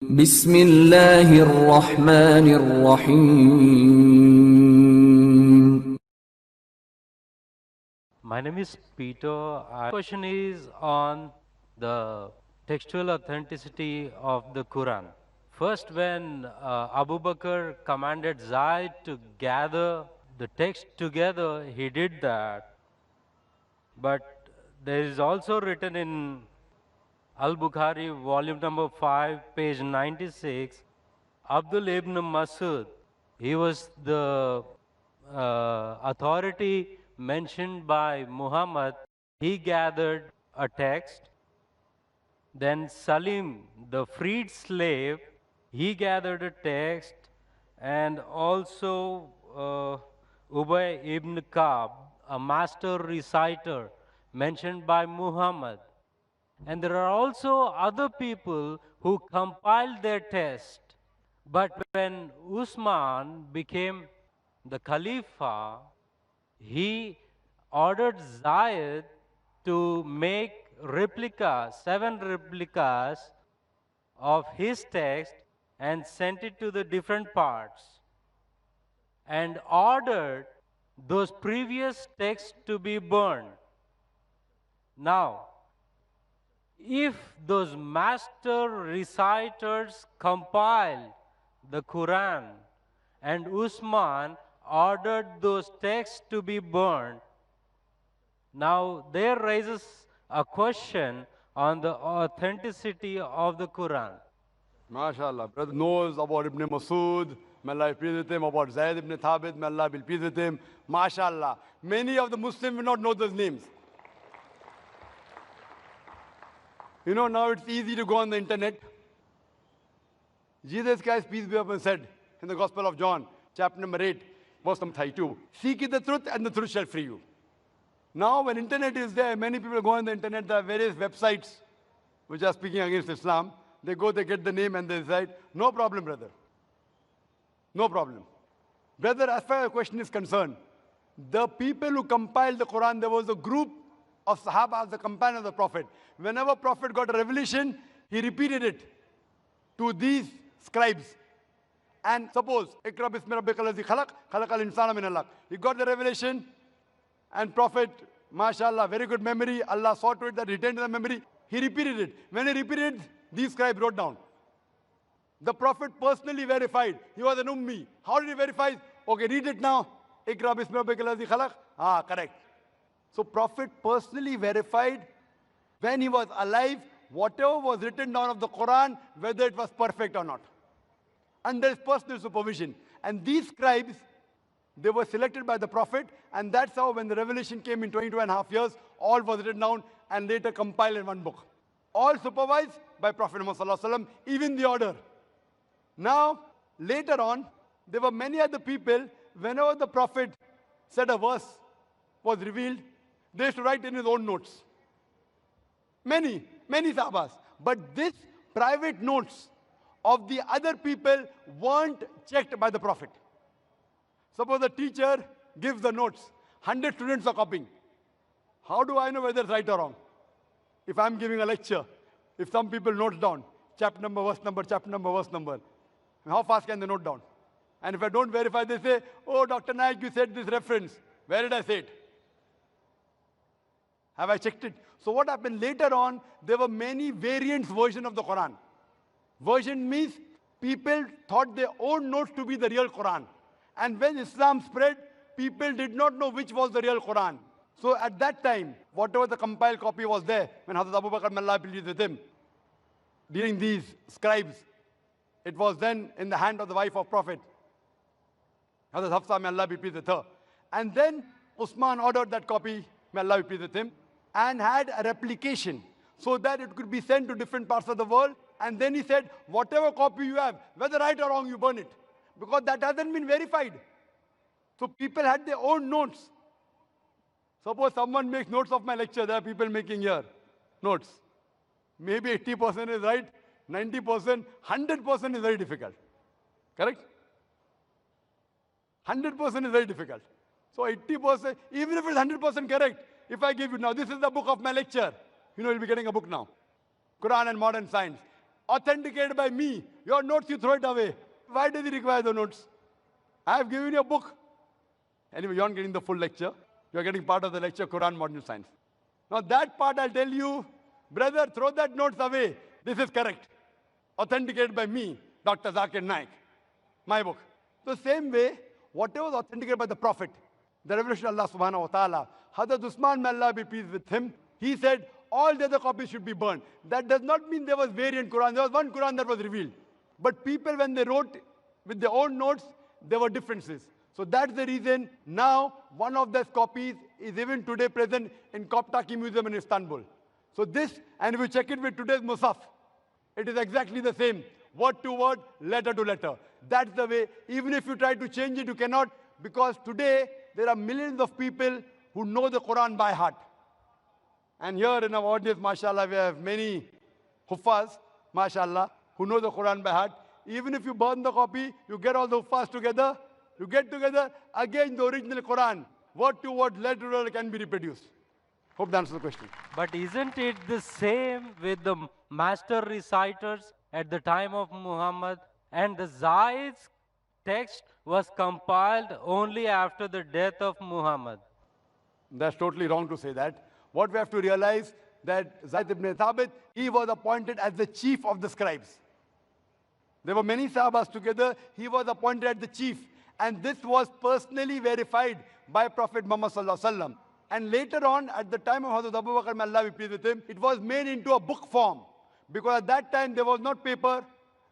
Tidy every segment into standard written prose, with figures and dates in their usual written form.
بسم الله الرحمن الرحيم. My name is Peter. Our question is on the textual authenticity of the Quran. First, when Abu Bakr commanded Zaid to gather the text together, he did that. But there is also written in Al-Bukhari, volume number 5, page 96, Abdul ibn Masud, he was the authority mentioned by Muhammad. He gathered a text. Then Salim, the freed slave, he gathered a text. And also Ubay ibn Ka'b, a master reciter mentioned by Muhammad. And there are also other people who compiled their text. But when Usman became the Khalifa, he ordered Zayed to make replicas, 7 replicas of his text and sent it to the different parts and ordered those previous texts to be burned. Now, if those master reciters compiled the Quran and Usman ordered those texts to be burned, now there raises a question on the authenticity of the Quran. MashaAllah. Brother knows about Ibn Masud, may Allah be pleased with him, about Zayd ibn Thabit, may Allah be pleased with him. MashaAllah. Many of the Muslims will not know those names. You know, now it's easy to go on the internet. Jesus Christ, peace be upon him, said in the Gospel of John, chapter number 8, verse number 32, seek ye the truth and the truth shall free you. Now, when internet is there, many people go on the internet, there are various websites which are speaking against Islam. They go, they get the name and they decide, no problem, brother. No problem. Brother, as far as the question is concerned, the people who compiled the Quran, there was a group of Sahaba, the companion of the Prophet. Whenever Prophet got a revelation, he repeated it to these scribes. And suppose, Iqra bismi rabbika allazi khalaq, khalaqal insana min alaq. He got the revelation, and Prophet, mashallah, very good memory, Allah saw to it that he retained the memory. He repeated it. When he repeated, these scribes wrote down. The Prophet personally verified. He was an ummi. How did he verify? Okay, read it now. Iqra bismi rabbika allazi khalaq. Correct. So Prophet personally verified when he was alive, whatever was written down of the Quran, whether it was perfect or not. Under his personal supervision. And these scribes, they were selected by the Prophet, and that's how when the revelation came in 22.5 years, all was written down and later compiled in one book. All supervised by Prophet Muhammad, even the order. Now, later on, there were many other people, whenever the Prophet said a verse was revealed, they used to write in his own notes. Many sahabas. But this private notes of the other people weren't checked by the Prophet. Suppose the teacher gives the notes, 100 students are copying. How do I know whether it's right or wrong? If I'm giving a lecture, if some people note down, chapter number, verse number, chapter number, verse number, how fast can they note down? And if I don't verify, they say, oh, Dr. Naik, you said this reference. Where did I say it? Have I checked it? So what happened later on, there were many variants version of the Quran. Version means people thought their own notes to be the real Quran. And when Islam spread, people did not know which was the real Quran. So at that time, whatever the compiled copy was there, when Hazrat Abu Bakr, may Allah be pleased with him, during these scribes, it was then in the hand of the wife of Prophet, Hazrat Hafsa, may Allah be pleased with her. And then Usman ordered that copy, may Allah be pleased with him, and had a replication so that it could be sent to different parts of the world. And then he said, whatever copy you have, whether right or wrong, you burn it. Because that hasn't been verified. So people had their own notes. Suppose someone makes notes of my lecture, there are people making here notes. Maybe 80% is right, 90%, 100% is very difficult. Correct? 100% is very difficult. So 80%, even if it's 100% correct, if I give you now, this is the book of my lecture, you know, you'll be getting a book now. Quran and Modern Science. Authenticated by me. your notes, you throw it away. Why does he require the notes? I have given you a book. Anyway, you aren't getting the full lecture. You're getting part of the lecture, Quran Modern Science. Now that part I'll tell you, brother, throw that notes away. This is correct. Authenticated by me, Dr. Zakir Naik. My book. The same way, whatever was authenticated by the Prophet, the revelation of Allah subhanahu wa ta'ala, Hazrat Usman, may Allah be pleased with him, he said, all the other copies should be burned. That does not mean there was variant Quran. There was one Quran that was revealed. But people, when they wrote with their own notes, there were differences. So that's the reason now one of those copies is even today present in Koptaki Museum in Istanbul. So this, and if you check it with today's Musaf, it is exactly the same. Word to word, letter to letter. That's the way. Even if you try to change it, you cannot, because today there are millions of people who know the Quran by heart. And here in our audience, mashallah, we have many huffaz, mashallah, who know the Quran by heart. Even if you burn the copy, you get all the huffaz together, you get together, again the original Quran, word to word, letter to letter can be reproduced. Hope that answers the question. But isn't it the same with the master reciters at the time of Muhammad? And the Zaid's text was compiled only after the death of Muhammad. That's totally wrong to say that. What we have to realize that Zaid ibn Thabit, he was appointed as the chief of the scribes. There were many Sahabas together. He was appointed as the chief. And this was personally verified by Prophet Muhammad sallallahu alaihi wasallam. And later on, at the time of Hazrat Abu Bakr, may Allah be pleased with him, it was made into a book form. Because at that time, there was not paper,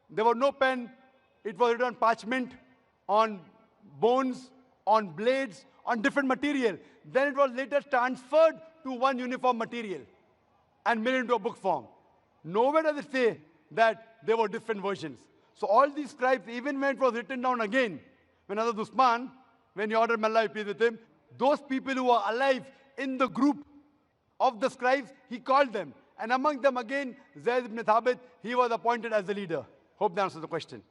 there was no pen. It was written on parchment, on bones, on blades, on different material. Then it was later transferred to one uniform material and made into a book form. Nowhere does it say that there were different versions. So all these scribes, even when it was written down again, when Hazrat Usman, when he ordered, may Allah be pleased with him, those people who were alive in the group of the scribes, he called them. And among them again, Zayd ibn Thabit, he was appointed as the leader. Hope that answers the question.